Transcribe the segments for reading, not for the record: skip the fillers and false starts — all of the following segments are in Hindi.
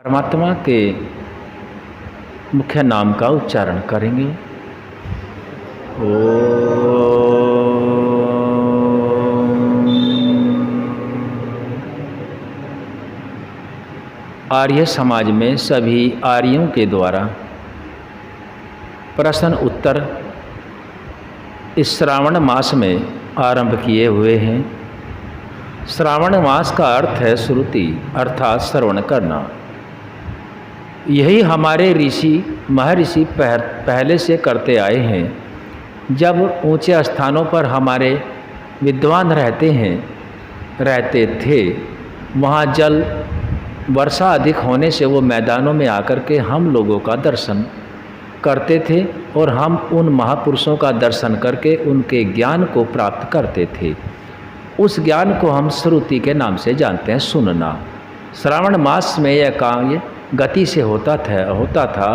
परमात्मा के मुख्य नाम का उच्चारण करेंगे। आर्य समाज में सभी आर्यों के द्वारा प्रश्न उत्तर इस श्रावण मास में आरंभ किए हुए हैं। श्रावण मास का अर्थ है श्रुति अर्थात श्रवण करना। यही हमारे ऋषि महर्षि पहले से करते आए हैं। जब ऊंचे स्थानों पर हमारे विद्वान रहते थे, वहाँ जल वर्षा अधिक होने से वो मैदानों में आकर के हम लोगों का दर्शन करते थे और हम उन महापुरुषों का दर्शन करके उनके ज्ञान को प्राप्त करते थे। उस ज्ञान को हम श्रुति के नाम से जानते हैं, सुनना। श्रावण मास में यह कार्य गति से होता था।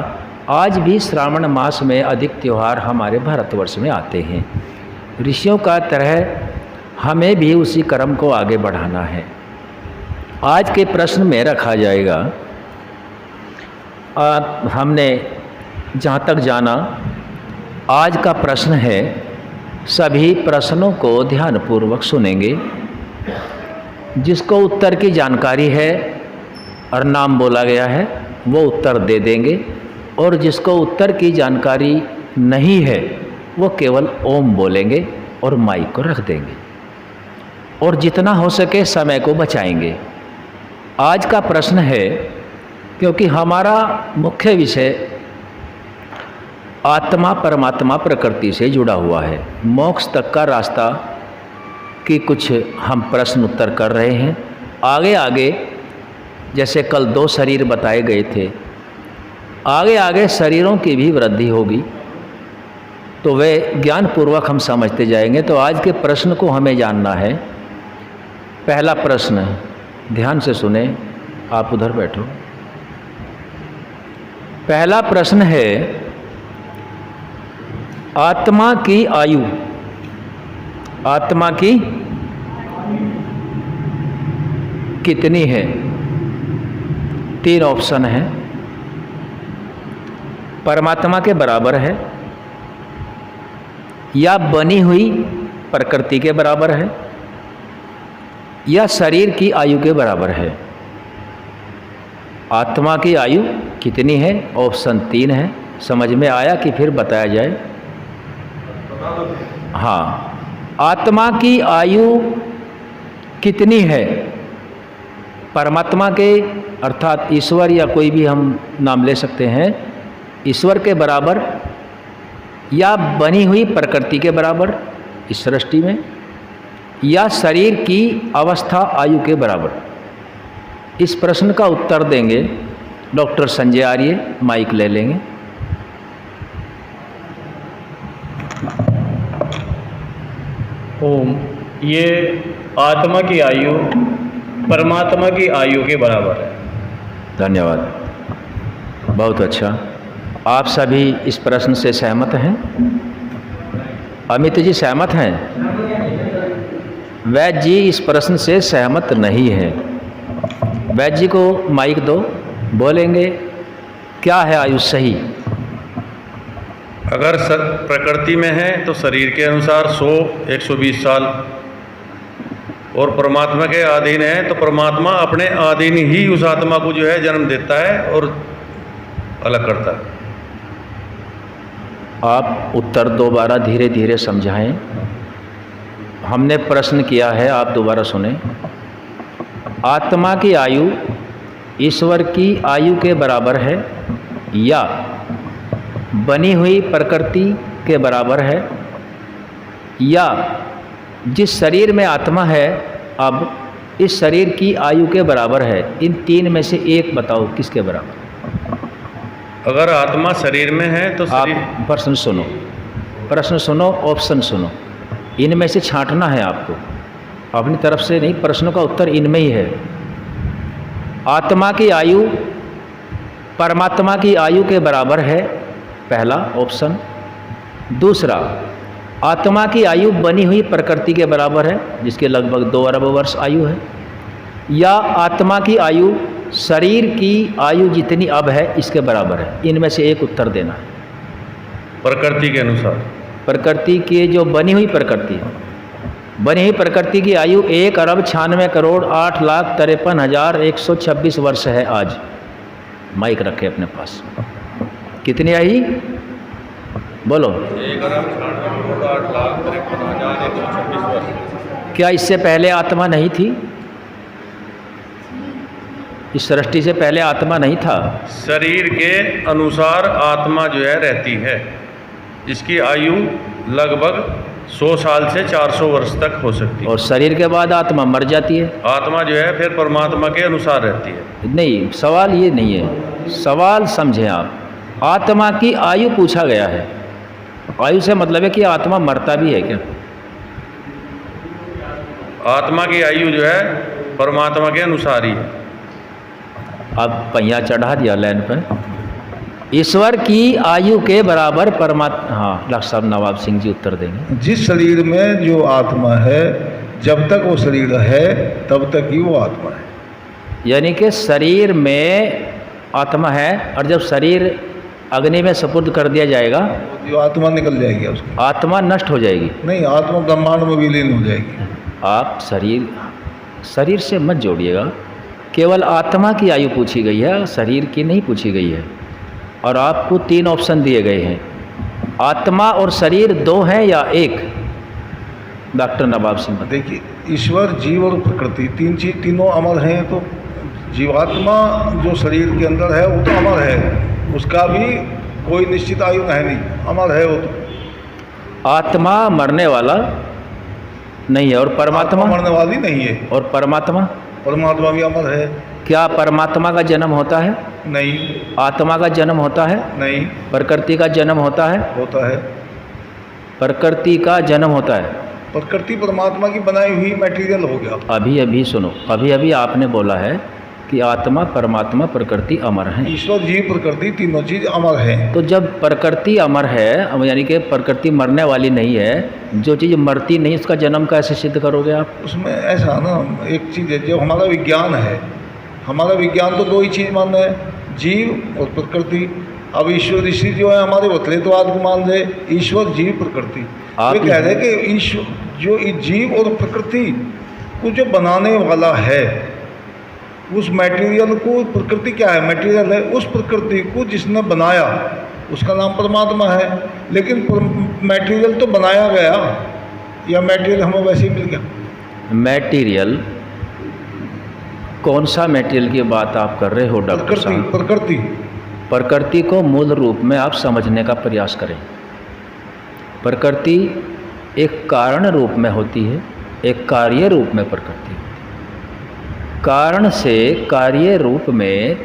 आज भी श्रावण मास में अधिक त्यौहार हमारे भारतवर्ष में आते हैं। ऋषियों का तरह हमें भी उसी क्रम को आगे बढ़ाना है। आज के प्रश्न में रखा जाएगा, हमने जहाँ तक जाना, आज का प्रश्न है, सभी प्रश्नों को ध्यानपूर्वक सुनेंगे। जिसको उत्तर की जानकारी है और नाम बोला गया है वो उत्तर दे देंगे, और जिसको उत्तर की जानकारी नहीं है वो केवल ओम बोलेंगे और माइक को रख देंगे, और जितना हो सके समय को बचाएंगे। आज का प्रश्न है, क्योंकि हमारा मुख्य विषय आत्मा परमात्मा प्रकृति से जुड़ा हुआ है, मोक्ष तक का रास्ता की कुछ हम प्रश्न उत्तर कर रहे हैं। आगे आगे जैसे कल 2 शरीर बताए गए थे, आगे आगे शरीरों की भी वृद्धि होगी, तो वे ज्ञानपूर्वक हम समझते जाएंगे। तो आज के प्रश्न को हमें जानना है। पहला प्रश्न, ध्यान से सुने, आप उधर बैठो। पहला प्रश्न है, आत्मा की आयु, आत्मा की कितनी है? 3 ऑप्शन है। परमात्मा के बराबर है, या बनी हुई प्रकृति के बराबर है, या शरीर की आयु के बराबर है। आत्मा की आयु कितनी है? ऑप्शन 3 है। समझ में आया कि फिर बताया जाए? हाँ, आत्मा की आयु कितनी है? परमात्मा के अर्थात ईश्वर, या कोई भी हम नाम ले सकते हैं, ईश्वर के बराबर या बनी हुई प्रकृति के बराबर इस सृष्टि में, या शरीर की अवस्था आयु के बराबर। इस प्रश्न का उत्तर देंगे डॉक्टर संजय आर्य। माइक ले लेंगे। ओम, ये आत्मा की आयु परमात्मा की आयु के बराबर है। धन्यवाद, बहुत अच्छा। आप सभी इस प्रश्न से सहमत हैं? अमित जी सहमत हैं? वैद्य जी इस प्रश्न से सहमत नहीं है। वैद्य जी को माइक दो, बोलेंगे क्या है आयु सही? अगर प्रकृति में है तो शरीर के अनुसार 100-120 साल, और परमात्मा के अधीन है तो परमात्मा अपने अधीन ही उस आत्मा को जो है जन्म देता है और अलग करता है। आप उत्तर दोबारा धीरे धीरे समझाएं। हमने प्रश्न किया है, आप दोबारा सुने। आत्मा की आयु ईश्वर की आयु के बराबर है, या बनी हुई प्रकृति के बराबर है, या जिस शरीर में आत्मा है अब इस शरीर की आयु के बराबर है? इन 3 में से एक बताओ, किसके बराबर? अगर आत्मा शरीर में है तो शरीर... आप प्रश्न सुनो, ऑप्शन सुनो। इनमें से छांटना है आपको, अपनी तरफ से नहीं। प्रश्नों का उत्तर इनमें ही है। आत्मा की आयु परमात्मा की आयु के बराबर है, पहला ऑप्शन। दूसरा, आत्मा की आयु बनी हुई प्रकृति के बराबर है, जिसके लगभग 2 अरब वर्ष आयु है, या आत्मा की आयु शरीर की आयु जितनी अब है इसके बराबर है। इनमें से एक उत्तर देना है। प्रकृति के अनुसार। प्रकृति की जो बनी हुई प्रकृति है, बनी हुई प्रकृति की आयु 1,96,08,53,126 वर्ष है आज। माइक रखे अपने पास। कितनी आई? बोलो। 1,96,08,53,126 वर्ष। क्या इससे पहले आत्मा नहीं थी? इस सृष्टि से पहले आत्मा नहीं था? शरीर के अनुसार आत्मा जो है रहती है, इसकी आयु लगभग 100 साल से 400 वर्ष तक हो सकती है। और शरीर के बाद आत्मा मर जाती है। आत्मा जो है फिर परमात्मा के अनुसार रहती है। नहीं, सवाल ये नहीं है। सवाल समझें आप। आत्मा की आयु पूछा गया है। आयु से मतलब है कि आत्मा मरता भी है क्या? आत्मा की आयु जो है परमात्मा के अनुसार ही है। अब पहिया चढ़ा दिया लाइन पर। ईश्वर की आयु के बराबर परमात्मा। हाँ, डॉक्टर साहब नवाब सिंह जी उत्तर देंगे। जिस शरीर में जो आत्मा है, जब तक वो शरीर है तब तक ही वो आत्मा है। यानी कि शरीर में आत्मा है और जब शरीर अग्नि में सुपुर्द कर दिया जाएगा जो आत्मा निकल जाएगी उसकी। आत्मा नष्ट हो जाएगी। नहीं, आत्मा ब्रह्मांड में विलीन हो जाएगी। आप शरीर से मत जोड़िएगा। केवल आत्मा की आयु पूछी गई है, शरीर की नहीं पूछी गई है। और आपको 3 ऑप्शन दिए गए हैं। आत्मा और शरीर 2 हैं या 1? डॉक्टर नवाब सिंह बताइए। देखिए, ईश्वर, जीव और प्रकृति तीनों अमर हैं। तो जीवात्मा जो शरीर के अंदर है वो तो अमर है, उसका भी कोई निश्चित आयु है नहीं, अमर है वो तो। आत्मा मरने वाला नहीं है। और परमात्मा मरने वाली नहीं है। और परमात्मा परमात्मा भी अमर है। क्या परमात्मा का जन्म होता है? नहीं। आत्मा का जन्म होता है? नहीं। प्रकृति का जन्म होता है? होता है। प्रकृति का जन्म होता है। प्रकृति परमात्मा की बनाई हुई मटेरियल हो गया। अभी सुनो, अभी आपने बोला है कि आत्मा, परमात्मा, प्रकृति अमर हैं। ईश्वर, जीव, प्रकृति तीनों चीज अमर हैं। तो जब प्रकृति अमर है, यानी कि प्रकृति मरने वाली नहीं है, जो चीज़ मरती नहीं उसका जन्म कैसे सिद्ध करोगे आप? उसमें ऐसा ना, एक चीज़ है, जो हमारा विज्ञान है, हमारा विज्ञान तो 2 ही चीज़ मान रहे हैं, जीव और प्रकृति। अब ईश्वर ऋषि जो है हमारे वतलेतवाद को मान रहे, ईश्वर, जीव, प्रकृति। वे कह रहे कि ईश्वर जो जीव और प्रकृति को जो बनाने वाला है, उस मटेरियल को, प्रकृति क्या है? मटेरियल है। उस प्रकृति को जिसने बनाया उसका नाम परमात्मा है। लेकिन मटेरियल तो बनाया गया, या मटेरियल हमें वैसे ही मिल गया? मटेरियल, कौन सा मटेरियल की बात आप कर रहे हो डॉक्टर साहब? प्रकृति को मूल रूप में आप समझने का प्रयास करें। प्रकृति एक कारण रूप में होती है, एक कार्य रूप में प्रकृति। कारण से कार्य रूप में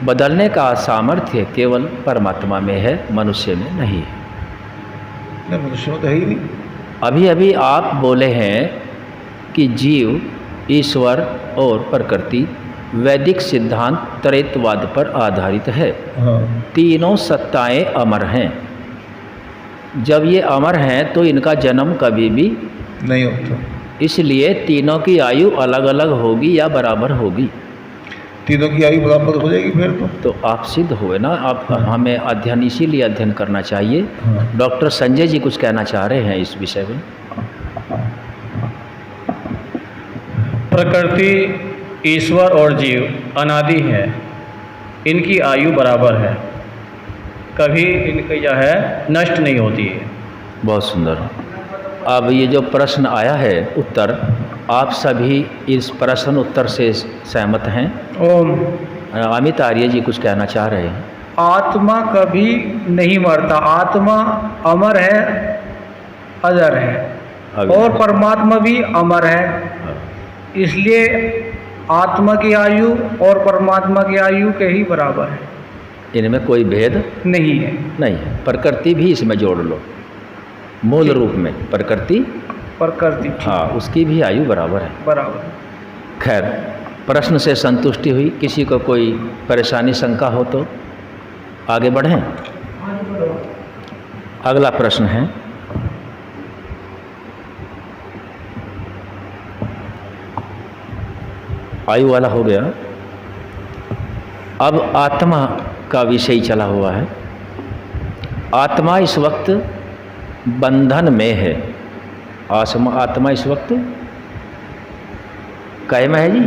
बदलने का सामर्थ्य केवल परमात्मा में है, मनुष्य में नहीं है। नहीं, मनुष्य में तो है ही नहीं। अभी आप बोले हैं कि जीव, ईश्वर और प्रकृति वैदिक सिद्धांत त्रैतवाद पर आधारित है। हाँ। तीनों सत्ताएं अमर हैं। जब ये अमर हैं तो इनका जन्म कभी भी नहीं होता। इसलिए तीनों की आयु अलग अलग होगी या बराबर होगी? तीनों की आयु बराबर हो जाएगी फिर तो आप सिद्ध हुए ना। आप हमें अध्ययन, इसीलिए अध्ययन करना चाहिए। डॉक्टर संजय जी कुछ कहना चाह रहे हैं इस विषय में। प्रकृति, ईश्वर और जीव अनादि है, इनकी आयु बराबर है, कभी इनकी जो है नष्ट नहीं होती है। बहुत सुंदर। अब ये जो प्रश्न आया है उत्तर, आप सभी इस प्रश्न उत्तर से सहमत हैं? ओम। अमित आर्य जी कुछ कहना चाह रहे हैं। आत्मा कभी नहीं मरता, आत्मा अमर है, अजर है, और परमात्मा भी अमर है। इसलिए आत्मा की आयु और परमात्मा की आयु के ही बराबर है, इनमें कोई भेद नहीं है। नहीं है। प्रकृति भी इसमें जोड़ लो, मूल रूप में प्रकृति, हाँ, उसकी भी आयु बराबर है। बराबर। खैर, प्रश्न से संतुष्टि हुई। किसी को कोई परेशानी, शंका हो तो आगे बढ़ें। अगला प्रश्न है, आयु वाला हो गया। अब आत्मा का विषय चला हुआ है। आत्मा इस वक्त बंधन में है। आत्मा इस वक्त काय में है जी?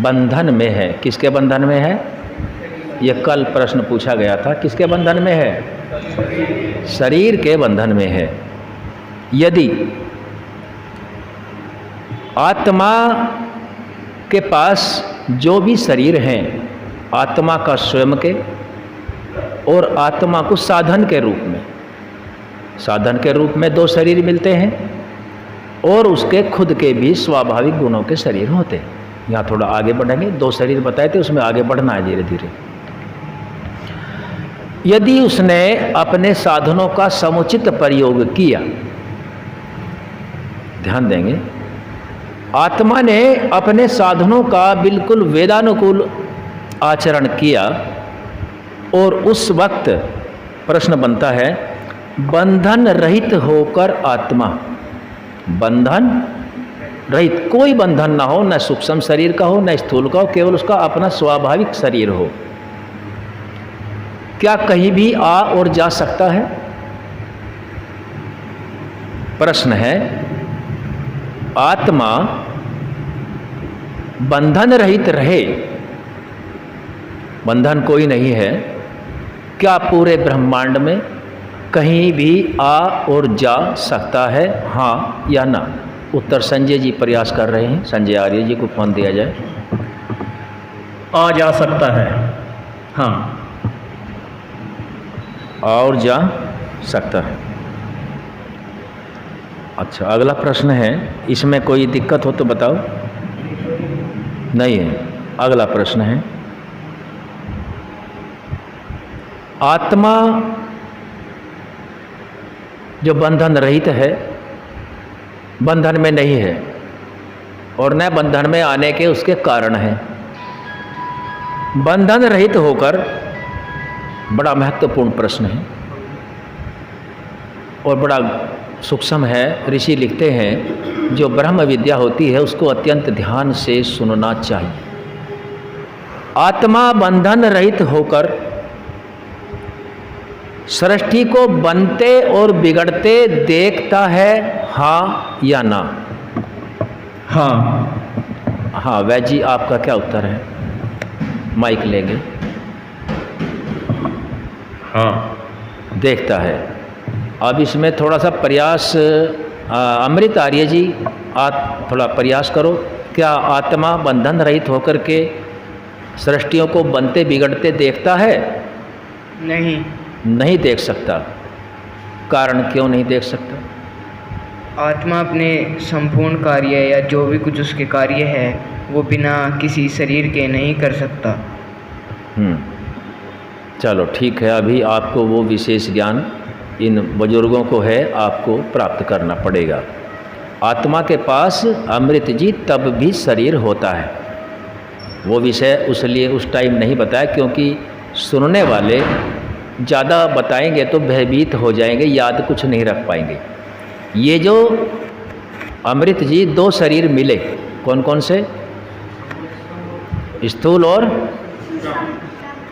बंधन में है। किसके बंधन में है? ये कल प्रश्न पूछा गया था। किसके बंधन में है? शरीर के बंधन में है। यदि आत्मा के पास जो भी शरीर हैं, आत्मा का स्वयं के और आत्मा को साधन के रूप में दो शरीर मिलते हैं और उसके खुद के भी स्वाभाविक गुणों के शरीर होते हैं। यहाँ थोड़ा आगे बढ़ेंगे, दो शरीर बताए थे, उसमें आगे बढ़ना है धीरे धीरे। यदि उसने अपने साधनों का समुचित प्रयोग किया, ध्यान देंगे, आत्मा ने अपने साधनों का बिल्कुल वेदानुकूल आचरण किया और उस वक्त प्रश्न बनता है, बंधन रहित होकर आत्मा, बंधन रहित, कोई बंधन ना हो, न सूक्ष्म शरीर का हो न स्थूल का हो, केवल उसका अपना स्वाभाविक शरीर हो, क्या कहीं भी आ और जा सकता है? प्रश्न है, आत्मा बंधन रहित रहे, बंधन कोई नहीं है, क्या पूरे ब्रह्मांड में कहीं भी आ और जा सकता है, हाँ या ना? उत्तर संजय जी प्रयास कर रहे हैं। संजय आर्य जी को फोन दिया जाए। आ जा सकता है, हाँ, और जा सकता है। अच्छा, अगला प्रश्न है, इसमें कोई दिक्कत हो तो बताओ। नहीं है। अगला प्रश्न है, आत्मा जो बंधन रहित है, बंधन में नहीं है और न बंधन में आने के उसके कारण हैं। बंधन रहित होकर, बड़ा महत्वपूर्ण प्रश्न है और बड़ा सूक्ष्म है। ऋषि लिखते हैं, जो ब्रह्म विद्या होती है उसको अत्यंत ध्यान से सुनना चाहिए। आत्मा बंधन रहित होकर सृष्टि को बनते और बिगड़ते देखता है, हाँ या ना? हाँ। हाँ, वैद जी आपका क्या उत्तर है? माइक लेंगे। हाँ, देखता है। अब इसमें थोड़ा सा प्रयास, अमृत आर्य जी आप थोड़ा प्रयास करो। क्या आत्मा बंधन रहित होकर के सृष्टियों को बनते बिगड़ते देखता है? नहीं, नहीं देख सकता। कारण क्यों नहीं देख सकता? आत्मा अपने संपूर्ण कार्य या जो भी कुछ उसके कार्य है वो बिना किसी शरीर के नहीं कर सकता। चलो ठीक है, अभी आपको वो विशेष ज्ञान इन बुजुर्गों को है, आपको प्राप्त करना पड़ेगा। आत्मा के पास अमृत जी तब भी शरीर होता है। वो विषय उसलिए उस टाइम नहीं बताया क्योंकि सुनने वाले ज़्यादा बताएंगे तो भयभीत हो जाएंगे, याद कुछ नहीं रख पाएंगे। ये जो अमृत जी दो शरीर मिले, कौन कौन से? स्थूल और,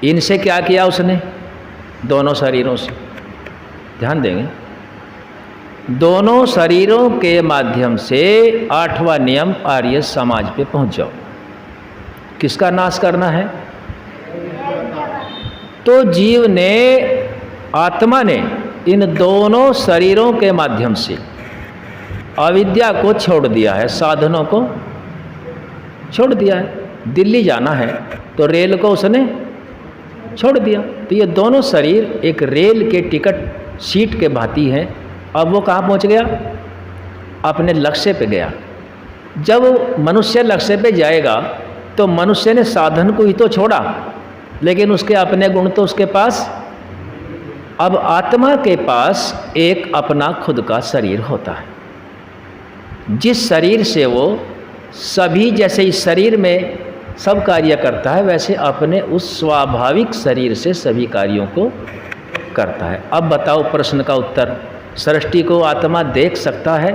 इनसे क्या किया उसने? दोनों शरीरों से, ध्यान देंगे, दोनों शरीरों के माध्यम से 8वां नियम आर्य समाज पे पहुंच जाओ। किसका नाश करना है? तो जीव ने, आत्मा ने इन दोनों शरीरों के माध्यम से अविद्या को छोड़ दिया है, साधनों को छोड़ दिया है। दिल्ली जाना है तो रेल को उसने छोड़ दिया। तो ये दोनों शरीर एक रेल के टिकट सीट के भांति हैं। अब वो कहाँ पहुँच गया? अपने लक्ष्य पे गया। जब मनुष्य लक्ष्य पे जाएगा तो मनुष्य ने साधन को ही तो छोड़ा, लेकिन उसके अपने गुण तो उसके पास। अब आत्मा के पास एक अपना खुद का शरीर होता है, जिस शरीर से वो सभी, जैसे इस शरीर में सब कार्य करता है, वैसे अपने उस स्वाभाविक शरीर से सभी कार्यों को करता है। अब बताओ प्रश्न का उत्तर, सृष्टि को आत्मा देख सकता है,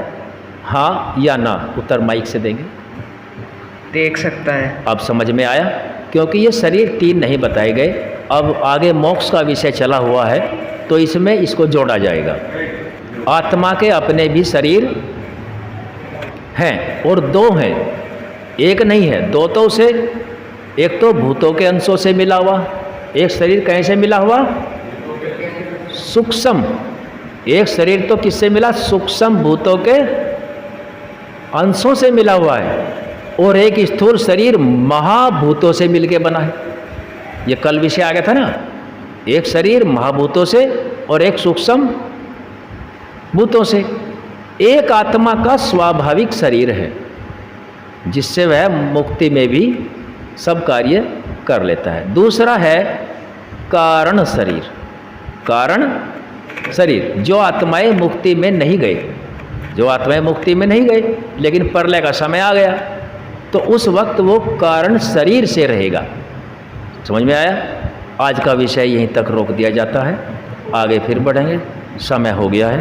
हाँ या ना? उत्तर माइक से देंगे। देख सकता है। अब समझ में आया? क्योंकि ये शरीर तीन नहीं बताए गए, अब आगे मोक्ष का विषय चला हुआ है तो इसमें इसको जोड़ा जाएगा। आत्मा के अपने भी शरीर हैं और दो हैं, एक नहीं है, दो तो उसे, एक तो भूतों के अंशों से मिला हुआ, एक शरीर कहीं से मिला हुआ, सूक्ष्म, एक शरीर तो किससे मिला, सूक्ष्म भूतों के अंशों से मिला हुआ है, और एक स्थूल शरीर महाभूतों से मिलके बना है। ये कल विषय आ गया था ना, एक शरीर महाभूतों से और एक सूक्ष्म भूतों से। एक आत्मा का स्वाभाविक शरीर है जिससे वह मुक्ति में भी सब कार्य कर लेता है। दूसरा है कारण शरीर, कारण शरीर, जो आत्माएं मुक्ति में नहीं गए, जो आत्माएं मुक्ति में नहीं गए लेकिन प्रलय का समय आ गया तो उस वक्त वो कारण शरीर से रहेगा। समझ में आया? आज का विषय यहीं तक रोक दिया जाता है, आगे फिर बढ़ेंगे, समय हो गया है।